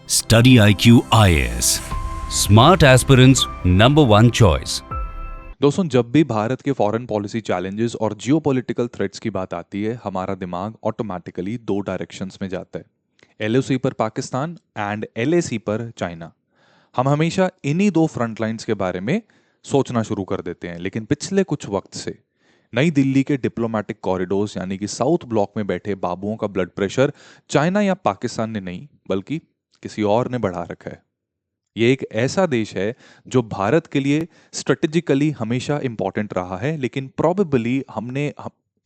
Study IQ IAS. Smart aspirants number one choice. दोस्तों, जब भी भारत के फॉरेन पॉलिसी चैलेंजेस और जियोपॉलिटिकल थ्रेट्स की बात आती है, हमारा दिमाग ऑटोमेटिकली दो डायरेक्शंस में जाता है। एलओसी पर पाकिस्तान एंड एलएसी पर चाइना। हम हमेशा इन्हीं दो फ्रंट लाइंस के बारे में सोचना शुरू कर देते हैं। लेकिन पिछले कुछ वक्त से नई दिल्ली के डिप्लोमेटिक कॉरिडोर्स यानी कि साउथ ब्लॉक में बैठे बाबुओं का ब्लड प्रेशर चाइना या पाकिस्तान ने नहीं बल्कि किसी और ने बढ़ा रखा है। ये एक ऐसा देश है जो भारत के लिए स्ट्रेटेजिकली हमेशा इंपॉर्टेंट रहा है, लेकिन प्रॉबेबली हमने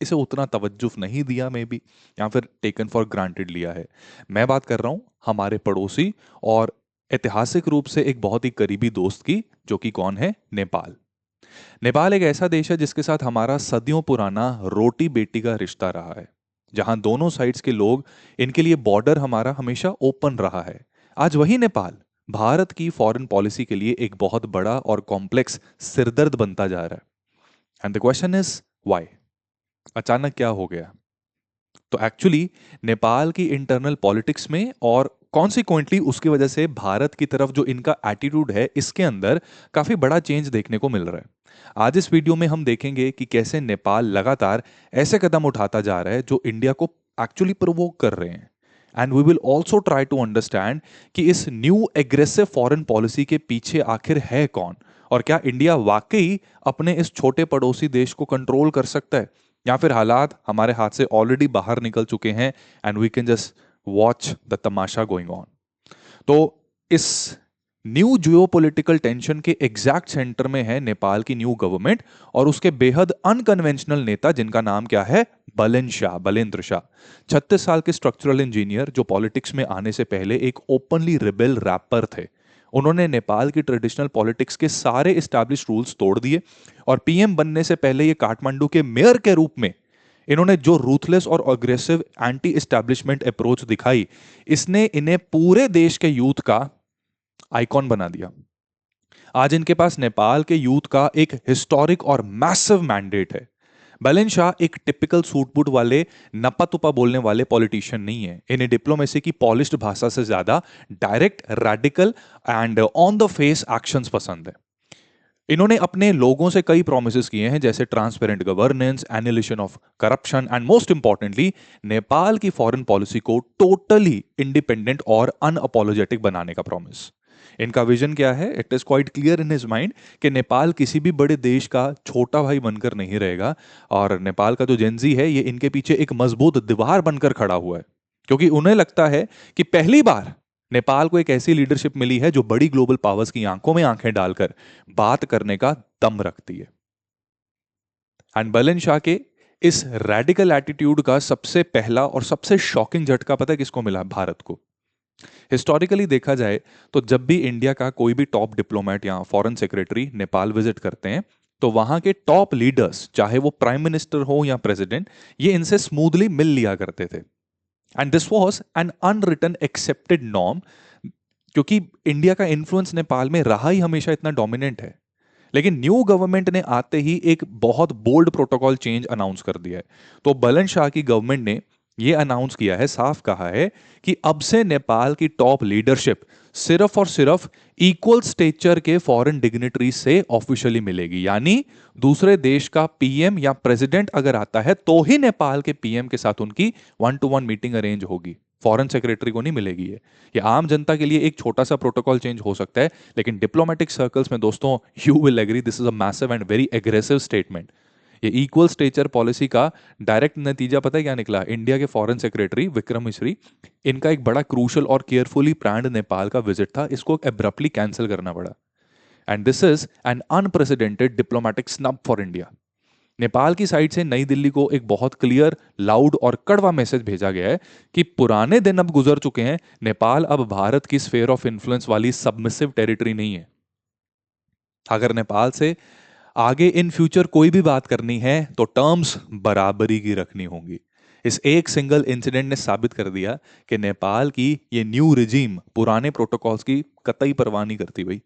इसे उतना तवज्जो नहीं दिया मे बी, या फिर टेकन फॉर ग्रांटेड लिया है। मैं बात कर रहा हूं हमारे पड़ोसी और ऐतिहासिक रूप से एक बहुत ही करीबी दोस्त की, जो कि कौन है? नेपाल। नेपाल एक ऐसा देश है जिसके साथ हमारा सदियों पुराना रोटी बेटी का रिश्ता रहा है, जहां दोनों साइड्स के लोग, इनके लिए बॉर्डर हमारा हमेशा ओपन रहा है। आज वही नेपाल भारत की फॉरेन पॉलिसी के लिए एक बहुत बड़ा और कॉम्प्लेक्स सिरदर्द बनता जा रहा है। And the question is why? अचानक क्या हो गया? तो एक्चुअली नेपाल की इंटरनल पॉलिटिक्स में और कॉन्सिक्वेंटली उसकी वजह से भारत की तरफ जो इनका एटीट्यूड है, इसके अंदर काफी बड़ा चेंज देखने को मिल रहा है। आज इस वीडियो में हम देखेंगे कि कैसे नेपाल लगातार ऐसे कदम उठाता जा रहा है जो इंडिया को एक्चुअली प्रोवोक कर रहे हैं। And we will also try to understand कि इस न्यू एग्रेसिव फॉरेन पॉलिसी के पीछे आखिर है कौन, और क्या इंडिया वाकई अपने इस छोटे पड़ोसी देश को कंट्रोल कर सकता है, या फिर हालात हमारे हाथ से ऑलरेडी बाहर निकल चुके हैं and we can just watch the तमाशा गोइंग ऑन। तो इस न्यू जियोपॉलिटिकल टेंशन के एग्जैक्ट सेंटर में है नेपाल की न्यू गवर्नमेंट और उसके बेहद अनकन्वेंशनल नेता, जिनका नाम क्या है? बलेंद्र शाह। 36 साल के स्ट्रक्चरल इंजीनियर जो पॉलिटिक्स में आने से पहले एक ओपनली रिबेल रैपर थे। उन्होंने नेपाल की ट्रेडिशनल पॉलिटिक्स के सारे एस्टैब्लिश रूल्स तोड़ दिए और पीएम बनने से पहले ये काठमांडू के मेयर के रूप में इन्होंने जो रूथलेस और अग्रेसिव एंटी एस्टैब्लिशमेंट अप्रोच दिखाई, इसने इन्हें पूरे देश के यूथ का आइकॉन बना दिया। आज इनके पास नेपाल के यूथ का एक हिस्टोरिक और मैसिव मैंडेट है। बैलेंस शाह एक टिपिकल सूट बूट वाले नपा तुपा बोलने वाले पॉलिटिशियन नहीं है। इन्हें डिप्लोमेसी की पॉलिश्ड भाषा से ज्यादा direct, radical and on the face actions पसंद है। इन्होंने अपने लोगों से कई प्रोमिसेस किए हैं, जैसे transparent governance, annihilation of corruption and most importantly Nepal की फॉरेन पॉलिसी को टोटली इंडिपेंडेंट और अनअपोलोजेटिक बनाने का प्रॉमिस। इनका विजन क्या है? It is quite clear in his mind कि नेपाल किसी भी बड़े देश का छोटा भाई बनकर नहीं रहेगा, और नेपाल का जो जेंजी है ये इनके पीछे एक मजबूत दीवार बनकर खड़ा हुआ है, क्योंकि उन्हें लगता है कि पहली बार नेपाल को एक ऐसी लीडरशिप मिली है जो बड़ी ग्लोबल पावर्स की आंखों में आंखें डालकर बात करने का दम रखती है। एंड बलन शाह के इस रेडिकल एटीट्यूड का सबसे पहला और सबसे शॉकिंग झटका पता है किसको मिला? भारत को। हिस्टोरिकली देखा जाए तो जब भी इंडिया का कोई भी टॉप डिप्लोमेट या फॉरेन सेक्रेटरी नेपाल विजिट करते हैं, तो वहां के टॉप लीडर्स, चाहे वो प्राइम मिनिस्टर हो या प्रेसिडेंट, ये इनसे स्मूथली मिल लिया करते थे। And this was an unwritten accepted norm, क्योंकि इंडिया का इन्फ्लुएंस नेपाल में रहा ही हमेशा इतना डोमिनेंट है। लेकिन न्यू गवर्नमेंट ने आते ही एक बहुत बोल्ड प्रोटोकॉल चेंज अनाउंस कर दिया है। तो बुलंद शाह की गवर्नमेंट ने यह अनाउंस किया है, साफ कहा है कि अब से नेपाल की टॉप लीडरशिप सिर्फ और सिर्फ इक्वल स्टेचर के फॉरेन डिग्निटरीज से ऑफिशियली मिलेगी। यानी दूसरे देश का पीएम या प्रेसिडेंट अगर आता है तो ही नेपाल के पीएम के साथ उनकी 1-to-1 मीटिंग अरेंज होगी, फॉरेन सेक्रेटरी को नहीं मिलेगी। ये आम जनता के लिए एक छोटा सा प्रोटोकॉल चेंज हो सकता है, लेकिन डिप्लोमेटिक सर्कल्स में दोस्तों, you will agree, this is a massive and very aggressive statement. ये इक्वल स्टेचर पॉलिसी का डायरेक्ट नतीजा पता है क्या निकला? इंडिया के फॉरेन सेक्रेटरी विक्रम मिश्री, इनका एक बड़ा क्रूशल और केयरफुली प्लान्ड नेपाल का विजिट था, इसको एब्रप्टली कैंसिल करना पड़ा। And this is an unprecedented diplomatic snub for India. Nepal की साइड से नई दिल्ली को एक बहुत क्लियर, लाउड और कड़वा मैसेज भेजा गया है कि पुराने दिन अब गुजर चुके हैं। नेपाल अब भारत की स्फेयर ऑफ इन्फ्लुएंस वाली सबमिसिव टेरिटरी नहीं है। अगर नेपाल से आगे इन फ्यूचर कोई भी बात करनी है तो टर्म्स बराबरी की रखनी होंगी। इस एक सिंगल इंसिडेंट ने साबित कर दिया कि नेपाल की ये न्यू रिजीम पुराने प्रोटोकॉल्स की कतई परवाह नहीं करती भाई,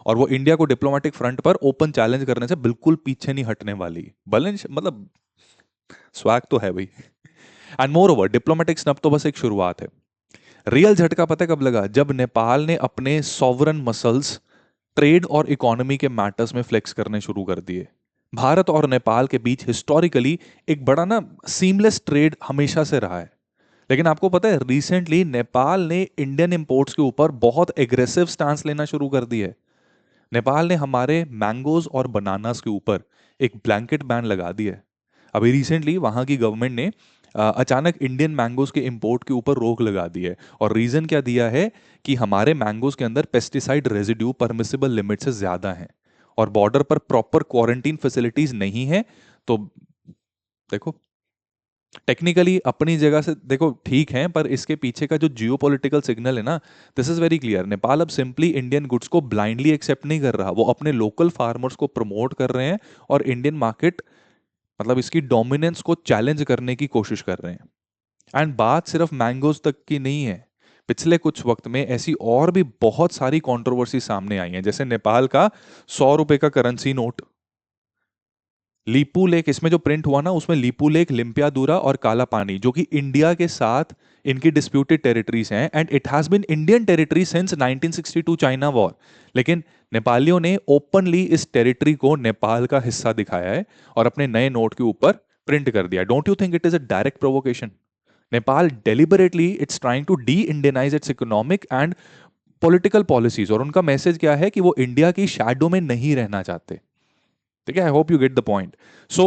और वो इंडिया को डिप्लोमेटिक फ्रंट पर ओपन चैलेंज करने से बिल्कुल पीछे नहीं हटने वाली। बैलेंस मतलब स्वैग तो है भाई। And more over, diplomatic snub तो बस एक शुरुआत है। रियल झटका पता है कब लगा? जब नेपाल ने अपने सॉवरन मसल्स ट्रेड और इकोनॉमी के मैटर्स में फ्लेक्स करने शुरू कर दिए। भारत और नेपाल के बीच हिस्टोरिकली एक बड़ा ना सीमलेस ट्रेड हमेशा से रहा है। लेकिन आपको पता है रिसेंटली नेपाल ने इंडियन इंपोर्ट्स के ऊपर बहुत एग्रेसिव स्टांस लेना शुरू कर दी है। नेपाल ने हमारे मैंगोज और बनानास के ऊपर एक ब्लैंकेट बैन लगा दिया है। अभी रिसेंटली वहां की गवर्नमेंट ने अचानक इंडियन मैंगोज के इंपोर्ट के ऊपर रोक लगा दी है। और रीजन क्या दिया है कि हमारे मैंगोज के अंदर पेस्टिसाइड रेजिड्यू परमिसिबल लिमिट से ज्यादा है और बॉर्डर पर प्रॉपर क्वारंटीन फैसिलिटीज नहीं है। तो देखो, टेक्निकली अपनी जगह से देखो ठीक है, पर इसके पीछे का जो जियोपॉलिटिकल सिग्नल है ना, this is very clear. Nepal अब सिंपली इंडियन गुड्स को ब्लाइंडली एक्सेप्ट नहीं कर रहा, वो अपने लोकल फार्मर्स को प्रमोट कर रहे हैं और इंडियन मार्केट मतलब इसकी डोमिनेंस को चैलेंज करने की कोशिश कर रहे हैं। एंड बात सिर्फ मैंगोज तक की नहीं है। पिछले कुछ वक्त में ऐसी और भी बहुत सारी कंट्रोवर्सी सामने आई हैं, जैसे नेपाल का 100 रुपए का करेंसी नोट, लीपू लेक, इसमें जो प्रिंट हुआ ना उसमें लीपू लेक, लिम्पियादुरा और काला पानी, जो कि इंडिया के साथ इनकी डिस्प्यूटेड टेरिटरीज हैं and it has been Indian territory since 1962 China war. लेकिन नेपालियों ने ओपनली इस टेरिटरी को नेपाल का हिस्सा दिखाया है और अपने नए नोट के ऊपर प्रिंट कर दिया। Don't you think it is a direct provocation? Nepal deliberately it's trying to de Indianise its economic and political policies, और उनका मैसेज क्या है कि वो इंडिया की शैडो में नहीं रहना चाहते। ठीक है, I hope you get the point. So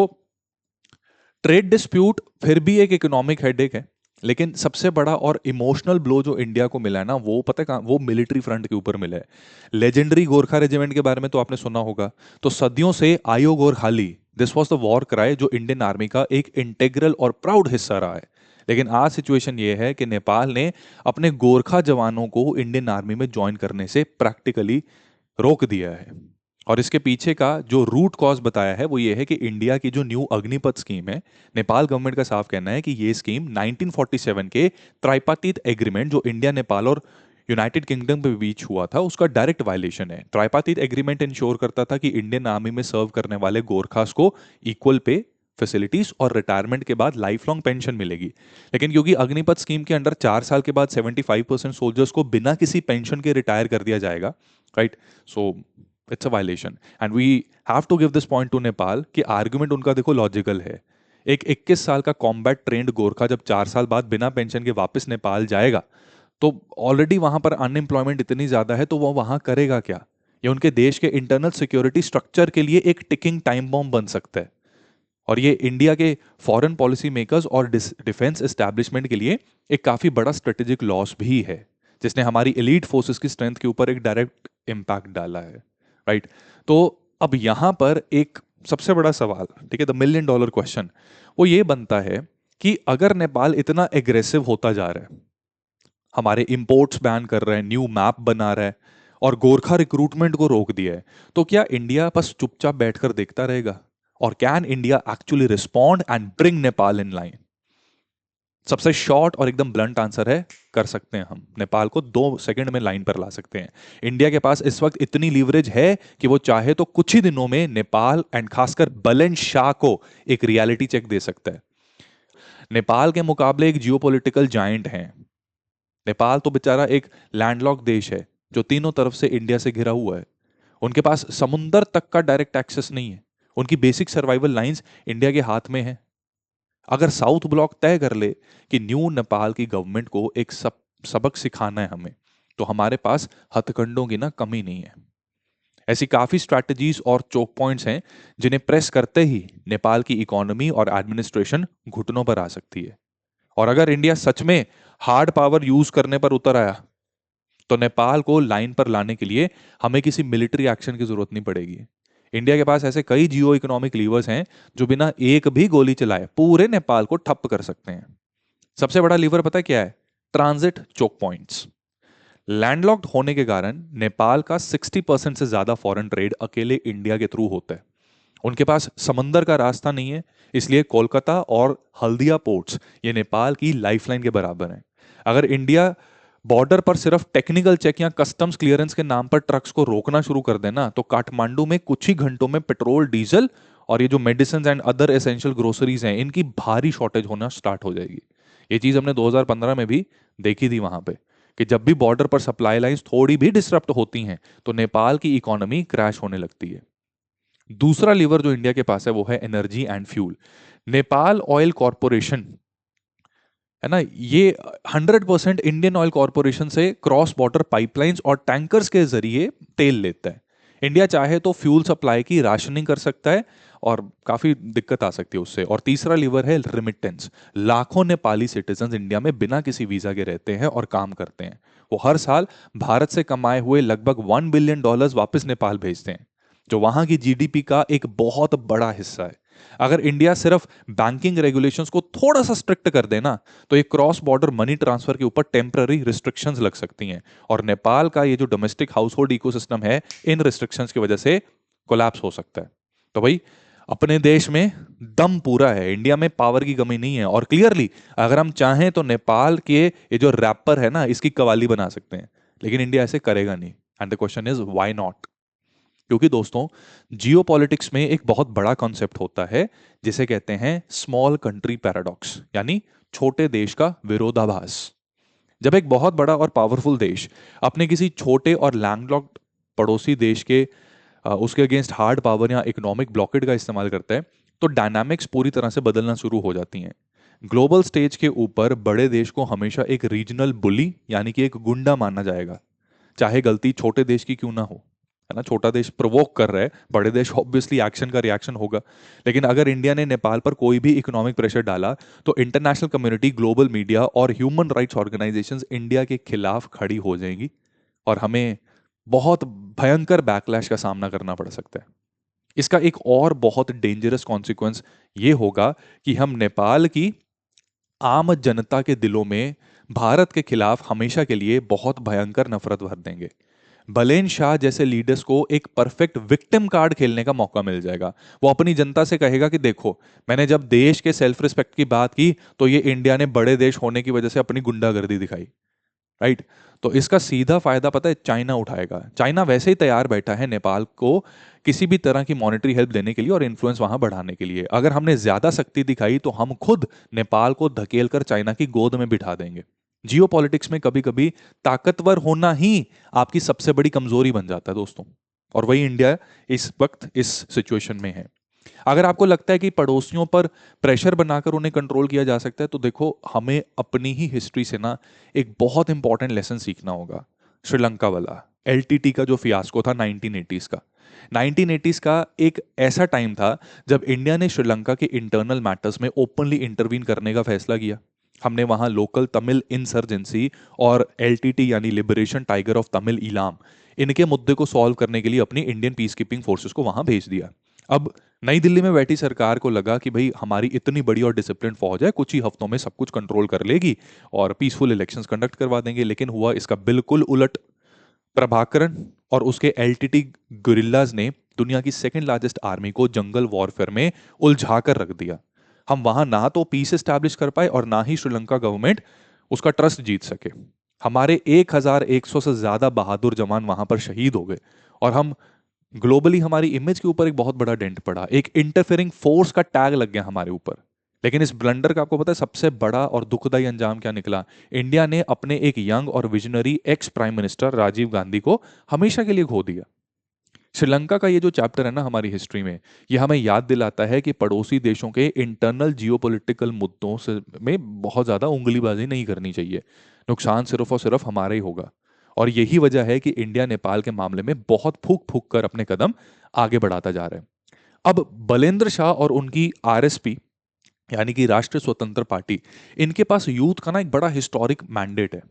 trade dispute फिर भी एक इकोनॉमिक हेडेक है, लेकिन सबसे बड़ा और इमोशनल ब्लो जो इंडिया को मिला है ना, वो पता है कहाँ? वो मिलिट्री फ्रंट के ऊपर मिला है। लेजेंडरी गोरखा रेजिमेंट के बारे में तो आपने सुना होगा। तो सदियों से आयो Gorkhali, this was the war cry जो इंडियन आर्मी का एक इंटेग्रल और प्राउड हिस्सा रहा है। लेकिन आज सिचुएशन ये है कि नेपाल ने अपने गोरखा जवानों को इंडियन आर्मी में ज्वाइन करने से प्रैक्टिकली रोक दिया है। और इसके पीछे का जो रूट कॉज बताया है वो ये है कि इंडिया की जो न्यू अग्निपथ स्कीम है, नेपाल गवर्नमेंट का साफ कहना है कि ये स्कीम 1947 के ट्राइपातीत एग्रीमेंट जो इंडिया, नेपाल और यूनाइटेड किंगडम के बीच हुआ था उसका डायरेक्ट वायलेशन है। ट्राइपातीत एग्रीमेंट इंश्योर करता था कि इंडियन आर्मी में सर्व करने वाले गोरखास को इक्वल पे, फैसिलिटीज और रिटायरमेंट के बाद लाइफ लॉन्ग पेंशन मिलेगी। लेकिन क्योंकि अग्निपथ स्कीम के अंडर 4 साल के बाद 75% सोल्जर्स को बिना किसी पेंशन के रिटायर कर दिया जाएगा, right? So it's a violation and we have to give this point to Nepal कि आर्गुमेंट उनका देखो लॉजिकल है। एक 21 साल का कॉम्बैट ट्रेंड गोरखा जब 4 साल बाद बिना पेंशन के वापस नेपाल जाएगा, तो ऑलरेडी वहां पर अनएम्प्लॉयमेंट इतनी ज्यादा है, तो वो वहां करेगा क्या? ये उनके देश के इंटरनल सिक्योरिटी स्ट्रक्चर के लिए एक टिकिंग टाइम बॉम्ब बन सकता है। और ये इंडिया के फॉरेन पॉलिसी मेकर्स और डिफेंस एस्टैब्लिशमेंट के लिए एक काफी बड़ा स्ट्रेटेजिक लॉस भी है, जिसने हमारी एलीट फोर्सेस की स्ट्रेंथ के ऊपर एक डायरेक्ट इम्पैक्ट डाला है, राइट? तो अब यहां पर एक सबसे बड़ा सवाल, ठीक है, द मिलियन डॉलर क्वेश्चन, वो ये बनता है कि अगर नेपाल इतना एग्रेसिव होता जा रहा है, हमारे इंपोर्ट्स बैन कर रहा है, न्यू मैप बना रहा है और गोरखा रिक्रूटमेंट को रोक दिया है, तो क्या इंडिया बस चुपचाप बैठकर देखता रहेगा? और can India actually respond and bring Nepal in line? सबसे शॉर्ट और एकदम ब्लंट आंसर है, कर सकते हैं। हम नेपाल को 2 सेकंड में लाइन पर ला सकते हैं। इंडिया के पास इस वक्त इतनी लीवरेज है कि वो चाहे तो कुछ ही दिनों में नेपाल एंड खासकर बुलंद शाह को एक रियलिटी चेक दे सकता है। नेपाल के मुकाबले एक जियोपॉलिटिकल जायंट है। नेपाल तो बेचारा एक लैंडलॉक देश है जो तीनों तरफ से इंडिया से घिरा हुआ है। उनके पास समुंदर तक का डायरेक्ट एक्सेस नहीं है। उनकी बेसिक सर्वाइवल लाइंस इंडिया के हाथ में है। अगर साउथ ब्लॉक तय कर ले कि न्यू नेपाल की गवर्नमेंट को एक सबक सिखाना है हमें, तो हमारे पास हथकंडों की ना कमी नहीं है। ऐसी काफी स्ट्रैटेजीज और चोक पॉइंट्स हैं जिन्हें प्रेस करते ही नेपाल की इकोनॉमी और एडमिनिस्ट्रेशन घुटनों पर आ सकती है। और अगर इंडिया सच में हार्ड पावर यूज करने पर उतर आया, तो नेपाल को लाइन पर लाने के लिए हमें किसी मिलिट्री एक्शन की जरूरत नहीं पड़ेगी। इंडिया के पास ऐसे कई जियो इकोनॉमिक लीवर्स हैं जो बिना एक भी गोली चलाए पूरे नेपाल को ठप कर सकते हैं। सबसे बड़ा लीवर पता है क्या है? Transit choke points. लैंडलॉक्ड होने के कारण नेपाल का 60% से ज्यादा फॉरेन ट्रेड अकेले इंडिया के थ्रू होता है। उनके पास समंदर का रास्ता नहीं है, इसलिए कोलकाता और हल्दिया पोर्ट्स ये नेपाल की लाइफलाइन के बराबर हैं। अगर इंडिया बॉर्डर पर सिर्फ टेक्निकल चेक या कस्टम्स क्लियरेंस के नाम पर ट्रक्स को रोकना शुरू कर देना, तो काठमांडू में कुछ ही घंटों में पेट्रोल, डीजल और ये जो medicine and other essential groceries हैं, इनकी भारी शॉर्टेज होना स्टार्ट हो जाएगी। ये चीज हमने 2015 में भी देखी थी वहां पे। कि जब भी बॉर्डर पर सप्लाई लाइंस थोड़ी भी डिसरप्ट होती हैं तो नेपाल की इकोनॉमी क्रैश होने लगती है। दूसरा लीवर जो इंडिया के पास है वो है energy and fuel. Nepal oil corporation है ना, ये 100% इंडियन ऑयल कॉरपोरेशन से क्रॉस बॉर्डर पाइपलाइंस और टैंकर्स के जरिए तेल लेता है। इंडिया चाहे तो फ्यूल सप्लाई की राशनिंग कर सकता है और काफी दिक्कत आ सकती है उससे। और तीसरा लीवर है रिमिटेंस। लाखों नेपाली सिटीजन इंडिया में बिना किसी वीजा के रहते हैं और काम करते हैं। वो हर साल भारत से कमाए हुए लगभग $1 बिलियन वापस नेपाल भेजते हैं, जो वहां की जीडीपी का एक बहुत बड़ा हिस्सा है। अगर इंडिया सिर्फ बैंकिंग रेगुलेशंस को थोड़ा सा स्ट्रिक्ट कर देना तो ये क्रॉस बॉर्डर मनी ट्रांसफर के ऊपर टेम्पररी रिस्ट्रिक्शंस लग सकती हैं, और नेपाल का ये जो डोमेस्टिक हाउस होल्ड इकोसिस्टम है इन रिस्ट्रिक्शंस की वजह से कोलैप्स हो सकता है। तो भाई अपने देश में दम पूरा है, इंडिया में पावर की कमी नहीं है, और क्लियरली अगर हम चाहें तो नेपाल के ये जो रैपर है ना इसकी कवाली बना सकते हैं, लेकिन इंडिया ऐसे करेगा नहीं। And the question is why not? क्योंकि दोस्तों जियो पॉलिटिक्स में एक बहुत बड़ा कॉन्सेप्ट होता है जिसे कहते हैं स्मॉल कंट्री पैराडॉक्स, यानी छोटे देश का विरोधाभास। जब एक बहुत बड़ा और पावरफुल देश अपने किसी छोटे और लैंडलॉक्ड पड़ोसी देश के उसके अगेंस्ट हार्ड पावर या इकोनॉमिक ब्लॉकेड का इस्तेमाल करता है तो डायनामिक्स पूरी तरह से बदलना शुरू हो जाती हैं। ग्लोबल स्टेज के ऊपर बड़े देश को हमेशा एक रीजनल बुली यानी कि एक गुंडा माना जाएगा, चाहे गलती छोटे देश की क्यों ना हो, है ना। छोटा देश प्रोवोक कर रहा है, बड़े देश ऑब्वियसली एक्शन का रिएक्शन होगा। लेकिन अगर इंडिया ने नेपाल पर कोई भी इकोनॉमिक प्रेशर डाला तो इंटरनेशनल कम्युनिटी, ग्लोबल मीडिया और ह्यूमन राइट्स ऑर्गेनाइजेशंस इंडिया के खिलाफ खड़ी हो जाएंगी और हमें बहुत भयंकर बैकलैश का सामना करना पड़ सकता है। इसका एक और बहुत डेंजरस कॉन्सिक्वेंस ये होगा कि हम नेपाल की आम जनता के दिलों में भारत के खिलाफ हमेशा के लिए बहुत भयंकर नफरत भर देंगे। बलेन शाह जैसे लीडर्स को एक परफेक्ट विक्टिम कार्ड खेलने का मौका मिल जाएगा। वो अपनी जनता से कहेगा कि देखो, मैंने जब देश के सेल्फ रिस्पेक्ट की बात की तो ये इंडिया ने बड़े देश होने की वजह से अपनी गुंडागर्दी दिखाई, राइट। तो इसका सीधा फायदा पता है चाइना उठाएगा। चाइना वैसे ही तैयार बैठा है नेपाल को किसी भी तरह की मॉनेटरी हेल्प देने के लिए और इन्फ्लुएंस वहां बढ़ाने के लिए। अगर हमने ज्यादा शक्ति दिखाई तो हम खुद नेपाल को धकेल कर चाइना की गोद में बिठा देंगे। जियो पॉलिटिक्स में कभी कभी ताकतवर होना ही आपकी सबसे बड़ी कमजोरी बन जाता है दोस्तों, और वही इंडिया इस वक्त इस सिचुएशन में है। अगर आपको लगता है कि पड़ोसियों पर प्रेशर बनाकर उन्हें कंट्रोल किया जा सकता है तो देखो, हमें अपनी ही हिस्ट्री से ना एक बहुत इंपॉर्टेंट लेसन सीखना होगा। श्रीलंका वाला एलटीटी का जो फियास्को था 1980s का, 1980s का एक ऐसा टाइम था जब इंडिया ने श्रीलंका के इंटरनल मैटर्स में ओपनली इंटरवीन करने का फैसला किया। हमने वहां लोकल तमिल इंसर्जेंसी और एलटीटी यानी liberation tiger of Tamil Ilam, इनके मुद्दे को सॉल्व करने के लिए अपनी इंडियन पीस कीपिंग फोर्सेस को वहां भेज दिया। अब नई दिल्ली में बैठी सरकार को लगा कि भाई हमारी इतनी बड़ी और डिसिप्लिन फौज है, कुछ ही हफ्तों में सब कुछ कंट्रोल कर लेगी और पीसफुल इलेक्शंस कंडक्ट करवा देंगे। लेकिन हुआ इसका बिल्कुल उलट। प्रभाकरन और उसके एलटीटी गुरिल्लाज ने दुनिया की सेकंड लार्जेस्ट आर्मी को जंगल वॉरफेयर में उलझा कर रख दिया। हम वहां ना तो पीस एस्टैब्लिश कर पाए और ना ही श्रीलंका गवर्नमेंट उसका ट्रस्ट जीत सके। हमारे 1100 से ज्यादा बहादुर जवान वहां पर शहीद हो गए और हम ग्लोबली हमारी इमेज के ऊपर एक बहुत बड़ा डेंट पड़ा, एक इंटरफेयरिंग फोर्स का टैग लग गया हमारे ऊपर। लेकिन इस ब्लंडर का आपको पता है सबसे बड़ा और दुखदाई अंजाम क्या निकला? इंडिया ने अपने एक यंग और visionary ex prime minister Rajiv Gandhi को हमेशा के लिए खो दिया। श्रीलंका का ये जो चैप्टर है ना हमारी हिस्ट्री में, ये हमें याद दिलाता है कि पड़ोसी देशों के इंटरनल जियोपॉलिटिकल मुद्दों से में बहुत ज्यादा उंगलीबाजी नहीं करनी चाहिए। नुकसान सिर्फ और सिर्फ हमारा ही होगा। और यही वजह है कि इंडिया नेपाल के मामले में बहुत फूक फूक कर अपने कदम आगे बढ़ाता जा रहा है। अब बलेंद्र शाह और उनकी आरएसपी यानी कि राष्ट्रीय स्वतंत्र पार्टी, इनके पास यूथ का ना एक बड़ा हिस्टोरिक मैंडेट है।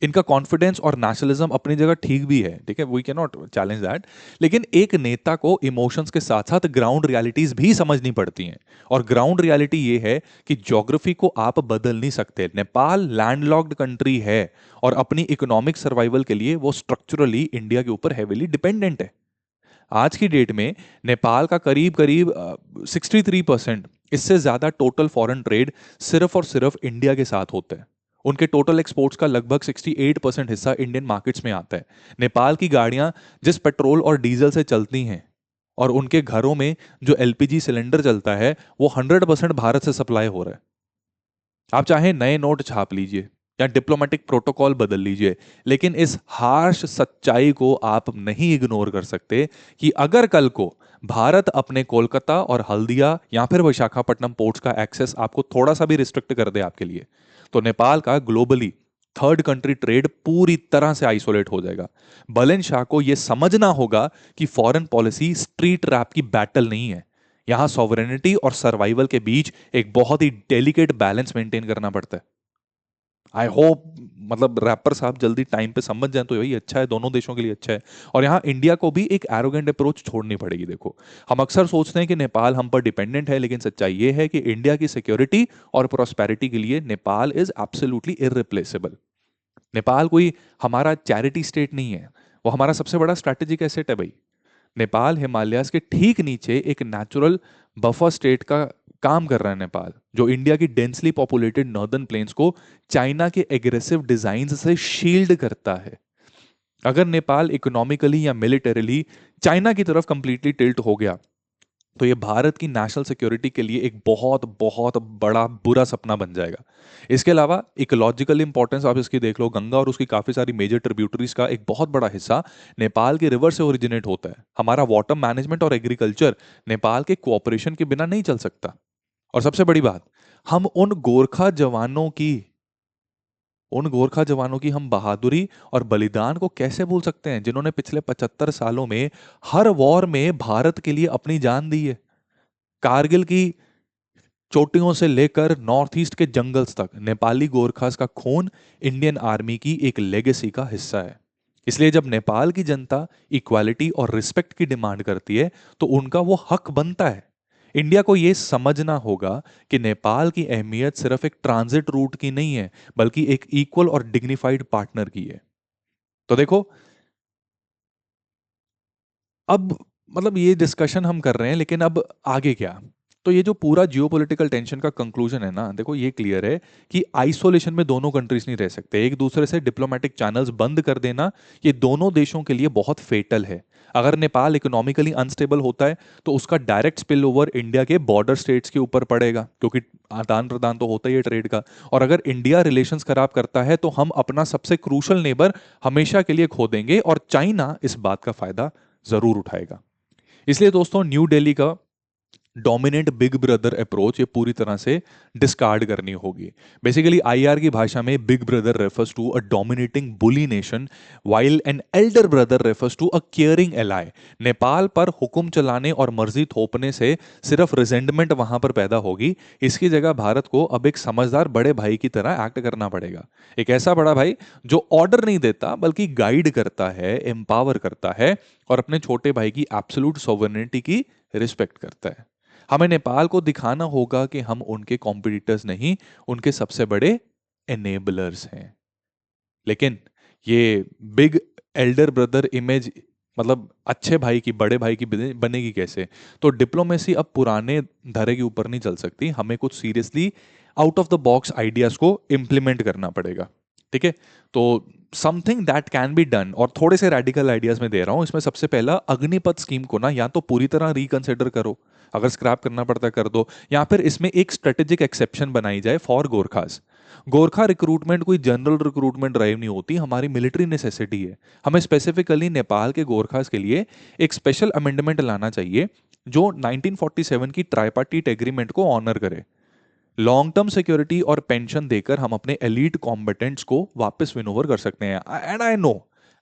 इनका कॉन्फिडेंस और नेशनलिज्म अपनी जगह ठीक भी है, ठीक है, we can not challenge that. लेकिन एक नेता को इमोशंस के साथ साथ ग्राउंड रियलिटीज भी समझनी पड़ती हैं। और ग्राउंड रियलिटी ये है कि ज्योग्राफी को आप बदल नहीं सकते। नेपाल लैंडलॉक्ड कंट्री है और अपनी इकोनॉमिक सर्वाइवल के लिए वो स्ट्रक्चरली इंडिया के ऊपर हेविली डिपेंडेंट है। आज की डेट में नेपाल का करीब करीब 63%, इससे ज्यादा टोटल फॉरेन ट्रेड सिर्फ और सिर्फ इंडिया के साथ होता है। उनके टोटल एक्सपोर्ट्स का लगभग 68% हिस्सा इंडियन मार्केट्स में आता है। नेपाल की गाड़ियां जिस पेट्रोल और डीजल से चलती हैं और उनके घरों में जो एलपीजी सिलेंडर चलता है वो 100% भारत से सप्लाई हो रहा है। आप चाहे नए नोट छाप लीजिए या डिप्लोमेटिक प्रोटोकॉल बदल लीजिए, लेकिन इस हार्श सच्चाई को आप नहीं इग्नोर कर सकते कि अगर कल को भारत अपने कोलकाता और हल्दिया या फिर विशाखापट्टनम पोर्ट्स का एक्सेस आपको थोड़ा सा भी रिस्ट्रिक्ट कर दे आपके लिए, तो नेपाल का ग्लोबली थर्ड कंट्री ट्रेड पूरी तरह से आइसोलेट हो जाएगा। बलेन शाह को यह समझना होगा कि फॉरेन पॉलिसी स्ट्रीट रैप की बैटल नहीं है। यहां सॉवरेनिटी और सर्वाइवल के बीच एक बहुत ही डेलिकेट बैलेंस मेंटेन करना पड़ता है। आई होप मतलब रैपर साहब जल्दी टाइम पे समझ जाए तो यही अच्छा है, दोनों देशों के लिए अच्छा है। और यहाँ इंडिया को भी एक एरोगेंट अप्रोच छोड़नी पड़ेगी। देखो, हम अक्सर सोचते हैं कि नेपाल हम पर डिपेंडेंट है, लेकिन सच्चाई ये है कि इंडिया की सिक्योरिटी और प्रोस्पेरिटी के लिए Nepal is absolutely irreplaceable. Nepal कोई हमारा चैरिटी स्टेट नहीं है, वो हमारा सबसे बड़ा स्ट्रैटेजिक एसेट है भाई। नेपाल हिमालयाज के ठीक नीचे एक नेचुरल बफर स्टेट का काम कर रहा है नेपाल, जो इंडिया की डेंसली पॉपुलेटेड नॉर्दर्न प्लेन्स को चाइना के एग्रेसिव डिजाइन से शील्ड करता है। अगर नेपाल इकोनॉमिकली या मिलिटरीली चाइना की तरफ कंप्लीटली टिल्ट हो गया, तो ये भारत की नेशनल सिक्योरिटी के लिए एक बहुत बहुत बड़ा बुरा सपना बन जाएगा। इसके अलावा इकोलॉजिकल इंपॉर्टेंस आप इसकी देख लो, गंगा और उसकी काफी सारी मेजर ट्रिब्यूटरीज का एक बहुत बड़ा हिस्सा नेपाल के रिवर से ओरिजिनेट होता है। हमारा वाटर मैनेजमेंट और एग्रीकल्चर नेपाल के कोऑपरेशन के बिना नहीं चल सकता। और सबसे बड़ी बात, हम उन गोरखा जवानों की हम बहादुरी और बलिदान को कैसे भूल सकते हैं, जिन्होंने पिछले 75 सालों में हर वॉर में भारत के लिए अपनी जान दी है। कारगिल की चोटियों से लेकर नॉर्थ ईस्ट के जंगल्स तक नेपाली गोरखास का खून इंडियन आर्मी की एक लेगेसी का हिस्सा है। इसलिए जब नेपाल की जनता इक्वालिटी और रिस्पेक्ट की डिमांड करती है, तो उनका वो हक बनता है। इंडिया को यह समझना होगा कि नेपाल की अहमियत सिर्फ एक ट्रांजिट रूट की नहीं है, बल्कि एक इक्वल और डिग्निफाइड पार्टनर की है। तो देखो, अब मतलब ये डिस्कशन हम कर रहे हैं, लेकिन अब आगे क्या? तो ये जो पूरा जियोपॉलिटिकल टेंशन का कंक्लूजन है ना, देखो ये क्लियर है कि आइसोलेशन में दोनों कंट्रीज नहीं रह सकते। एक दूसरे से डिप्लोमेटिक चैनल्स बंद कर देना ये दोनों देशों के लिए बहुत फेटल है। अगर नेपाल इकोनॉमिकली अनस्टेबल होता है, तो उसका डायरेक्ट स्पिल ओवर इंडिया के बॉर्डर स्टेट्स के ऊपर पड़ेगा, क्योंकि आदान प्रदान तो होता ही है ट्रेड का। और अगर इंडिया रिलेशंस खराब करता है, तो हम अपना सबसे क्रूशल नेबर हमेशा के लिए खो देंगे, और चाइना इस बात का फायदा जरूर उठाएगा। इसलिए दोस्तों, न्यू दिल्ली का डोमिनेंट बिग ब्रदर अप्रोच ये पूरी तरह से डिस्कार्ड करनी होगी। बेसिकली आईआर की भाषा में big brother refers to a dominating bully nation, while an elder brother refers to a caring ally. Nepal पर हुक्म चलाने और मर्जी थोपने से सिर्फ रिजेंटमेंट वहां पर पैदा होगी। इसकी जगह भारत को अब एक समझदार बड़े भाई की तरह एक्ट करना पड़ेगा। एक ऐसा बड़ा भाई जो ऑर्डर नहीं देता, बल्कि गाइड करता है, एम्पावर करता है, और अपने छोटे भाई की एब्सोल्यूट सोवरेनिटी की रिस्पेक्ट करता है। हमें नेपाल को दिखाना होगा कि हम उनके कॉम्पिटिटर्स नहीं, उनके सबसे बड़े एनेबलर्स हैं। लेकिन ये बिग एल्डर ब्रदर इमेज मतलब अच्छे भाई की, बड़े भाई की बनेगी कैसे? तो डिप्लोमेसी अब पुराने धरे के ऊपर नहीं चल सकती। हमें कुछ seriously out of the box ideas को इंप्लीमेंट करना पड़ेगा। ठीक है, तो something that can be done, और थोड़े से रेडिकल आइडियाज में दे रहा हूं। इसमें सबसे पहला, अग्निपथ स्कीम को ना या तो पूरी तरह रिकंसिडर करो, अगर स्क्रैप करना पड़ता है कर दो, या फिर इसमें एक स्ट्रेटेजिक एक्सेप्शन बनाई जाए फॉर गोरखास। गोरखा रिक्रूटमेंट कोई जनरल रिक्रूटमेंट ड्राइव नहीं होती, हमारी मिलिट्री नेसेसिटी है। हमें स्पेसिफिकली नेपाल के गोरखास के लिए एक स्पेशल अमेंडमेंट लाना चाहिए जो 1947 की ट्राइपार्टीट एग्रीमेंट को ऑनर करे। लॉन्ग टर्म सिक्योरिटी और पेंशन देकर हम अपने एलीट कॉम्बेटेंट्स को वापस विन ओवर कर सकते हैं। एंड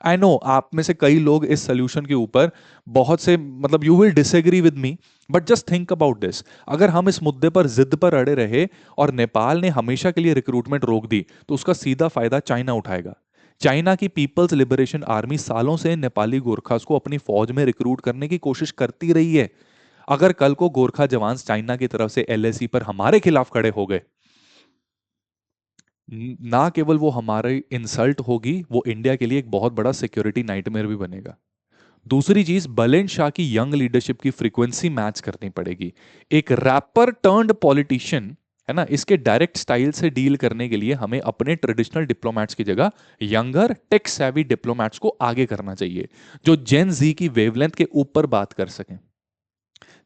आई नो आप में से कई लोग इस सोल्यूशन के ऊपर बहुत से मतलब you will disagree with me, but just think about this. अगर हम इस मुद्दे पर जिद पर अड़े रहे और नेपाल ने हमेशा के लिए रिक्रूटमेंट रोक दी, तो उसका सीधा फायदा चाइना उठाएगा। चाइना की पीपल्स लिबरेशन आर्मी सालों से नेपाली गोरखास को अपनी फौज में रिक्रूट करने की कोशिश करती रही है। अगर कल को गोरखा जवान चाइना की तरफ से एलएसी पर हमारे खिलाफ खड़े हो गए, ना केवल वो हमारी इंसल्ट होगी, वो इंडिया के लिए एक बहुत बड़ा सिक्योरिटी नाइटमेयर भी बनेगा। दूसरी चीज, बलेन शाह की यंग लीडरशिप की फ्रीक्वेंसी मैच करनी पड़ेगी। एक रैपर टर्न्ड पॉलिटिशियन है ना, इसके डायरेक्ट स्टाइल से डील करने के लिए हमें अपने ट्रेडिशनल डिप्लोमैट्स की जगह यंगर टेक सैवी डिप्लोमैट्स को आगे करना चाहिए, जो जेन जी की वेवलेंथ के ऊपर बात कर सकें।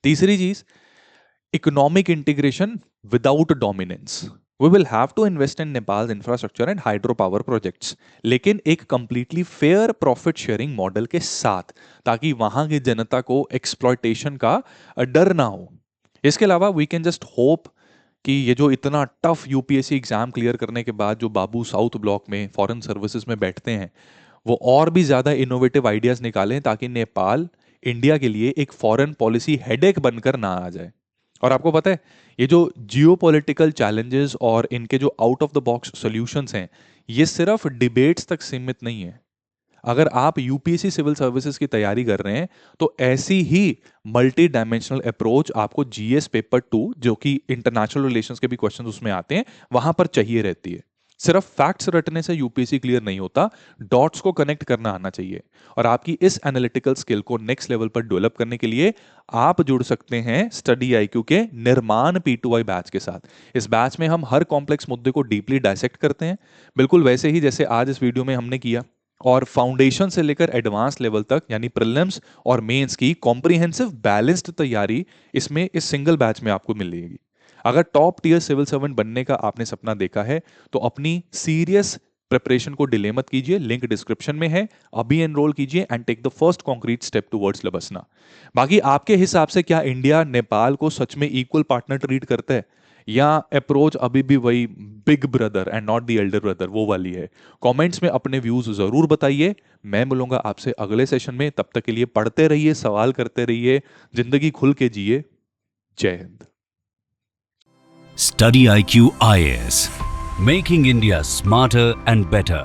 तीसरी चीज, economic integration without dominance. We will have to invest in Nepal infrastructure and hydro power projects, लेकिन एक completely fair profit sharing model के साथ, ताकि वहां की जनता को एक्सप्लॉयटेशन का डर ना हो। इसके अलावा वी कैन जस्ट होप कि ये जो इतना टफ यूपीएससी एग्जाम क्लियर करने के बाद जो बाबू साउथ ब्लॉक में फॉरेन सर्विसेज में बैठते हैं, वो और भी ज्यादा इनोवेटिव आइडियाज निकालें, ताकि नेपाल इंडिया के लिए एक फॉरेन पॉलिसी हेडेक बनकर ना आ जाए। और आपको पता है, ये जो जियोपॉलिटिकल चैलेंजेस और इनके जो out of the box solutions हैं, ये सिर्फ डिबेट्स तक सीमित नहीं है। अगर आप यूपीएससी सिविल सर्विसेज की तैयारी कर रहे हैं, तो ऐसी ही मल्टी डायमेंशनल अप्रोच आपको जीएस पेपर 2, जो कि इंटरनेशनल रिलेशंस के भी क्वेश्चन उसमें आते हैं, वहां पर चाहिए रहती है। सिर्फ फैक्ट्स रटने से यूपीएससी क्लियर नहीं होता, डॉट्स को कनेक्ट करना आना चाहिए। और आपकी इस एनालिटिकल स्किल को नेक्स्ट लेवल पर डेवलप करने के लिए आप जुड़ सकते हैं स्टडी आईक्यू के निर्माण P2I बैच के साथ। इस बैच में हम हर कॉम्प्लेक्स मुद्दे को डीपली डायसेक्ट करते हैं, बिल्कुल वैसे ही जैसे आज इस वीडियो में हमने किया। और फाउंडेशन से लेकर एडवांस लेवल तक, यानी प्रीलिम्स और मेंस की कॉम्प्रिहेंसिव बैलेंस्ड तैयारी इसमें इस सिंगल बैच में आपको मिलेगी। अगर टॉप टियर सिविल सर्वेंट बनने का आपने सपना देखा है, तो अपनी सीरियस प्रिपरेशन को डिले मत कीजिए, लिंक डिस्क्रिप्शन में है, अभी एनरोल कीजिए and take the first concrete step towards LBSNAA. बाकी आपके हिसाब से क्या इंडिया नेपाल को सच में इक्वल पार्टनर ट्रीट करता है, या अप्रोच अभी भी वही big brother and not the Elder brother वो वाली है? कमेंट्स में अपने व्यूज जरूर बताइए। मैं मिलूंगा आपसे अगले सेशन में, तब तक के लिए पढ़ते रहिए, सवाल करते रहिए, जिंदगी खुल के जिए। जय Hind. Study IQ IAS, making India smarter and better.